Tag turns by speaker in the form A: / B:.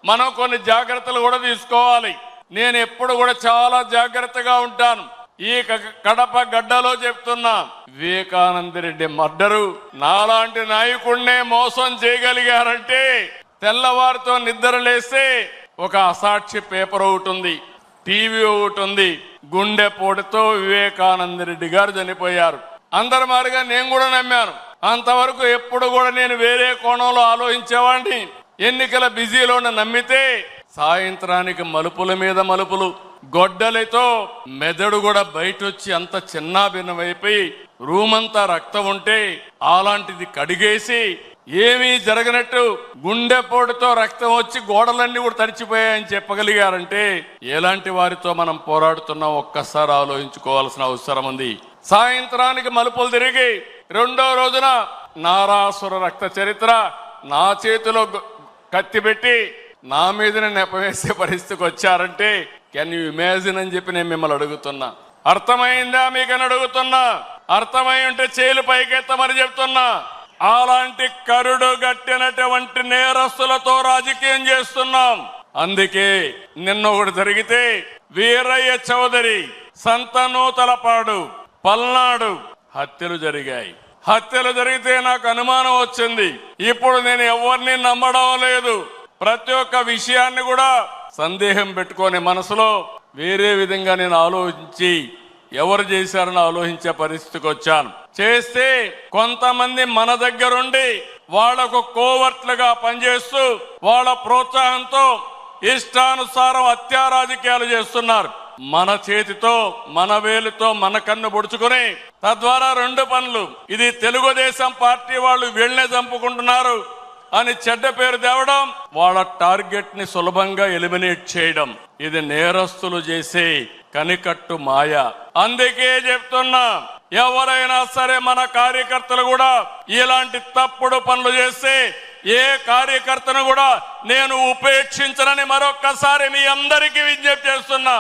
A: మనం కొన్ని జాగ్రత్తలు కూడా తీసుకోవాలి. నేను ఎప్పుడు కూడా చాలా జాగ్రత్తగా ఉంటాను. ఈ కడప గడ్డలో చెప్తున్నా, వివేకానంద రెడ్డి మర్డరు నాలాంటి నాయకుడినే మోసం చేయగలిగారంటే తెల్లవారితో నిద్ర లేస్తే ఒక అసాక్షి పేపర్ ఒకటి ఉంది, టీవీ ఒకటి ఉంది. గుండెపోటుతో వివేకానంద రెడ్డి గారు చనిపోయారు. అందరి మారిగా నేను కూడా నమ్మాను. అంతవరకు ఎప్పుడు కూడా నేను వేరే కోణంలో ఆలోచించేవాడిని. ఎన్నికల బిజీలో నమ్మితే సాయంత్రానికి మలుపుల మీద మలుపులు, గొడ్డలితో మెదడు కూడా బయట వచ్చి అంత చిన్న భిన్నమైపోయి రూమ్ అంతా రక్తం ఉంటే అలాంటిది కడిగేసి ఏమీ జరగనట్టు గుండెపోటుతో రక్తం వచ్చి గోడలన్నీ కూడా తడిచిపోయాయని చెప్పగలిగారంటే ఎలాంటి వారితో మనం పోరాడుతున్నాం ఒక్కసారి ఆలోచించుకోవాల్సిన అవసరం ఉంది. సాయంత్రానికి మలుపులు తిరిగి రెండో రోజున నారాసుర రక్త చరిత్ర నా చేతిలో కత్తి పెట్టి నా మీదనే నెపవేసే పరిస్థితికి వచ్చారంటే కెన్ యూ ఇమాజిన్ అని చెప్పి నేను మిమ్మల్ని అడుగుతున్నా. అర్థమైందా మీకని అడుగుతున్నా. అర్థమై ఉంటే చేలు పైకెత్తమని చెప్తున్నా. అలాంటి కరుడు గట్టినటువంటి నేరస్తులతో రాజకీయం చేస్తున్నాం. అందుకే నిన్న ఒకటి జరిగితే వీరయ్య చౌదరి, సంతనూతలపాడు, పల్నాడు హత్యలు జరిగాయి. హత్యలు జరిగితే నాకు అనుమానం వచ్చింది. ఇప్పుడు నేను ఎవరిని నమ్మడం లేదు. ప్రతి ఒక్క విషయాన్ని కూడా సందేహం పెట్టుకొని మనసులో వేరే విధంగా నేను ఆలోచించి ఎవరు చేశారని ఆలోచించే పరిస్థితికి వచ్చాను. చేస్తే కొంతమంది మన దగ్గరుండి వాళ్లకు కోవర్ట్లుగా పనిచేస్తూ వాళ్ళ ప్రోత్సాహంతో ఇష్టానుసారం హత్యా రాజకీయాలు చేస్తున్నారు. మన చేతితో మన వేలుతో మన కన్ను పొడుచుకుని తద్వారా రెండు పనులు, ఇది తెలుగుదేశం పార్టీ వాళ్ళు వీళ్ళనే చంపుకుంటున్నారు అని చెడ్డ పేరు తేవడం, వాళ్ళ టార్గెట్ ని సులభంగా ఎలిమినేట్ చేయడం, ఇది నేరస్తులు చేసే కనికట్టు మాయ. అందుకే చెప్తున్నా, ఎవరైనా సరే మన కార్యకర్తలు కూడా ఇలాంటి తప్పుడు పనులు చేస్తే ఏ కార్యకర్తను కూడా నేను ఉపేక్షించనని మరొక్కసారి మీ అందరికీ విజ్ఞప్తి చేస్తున్నా.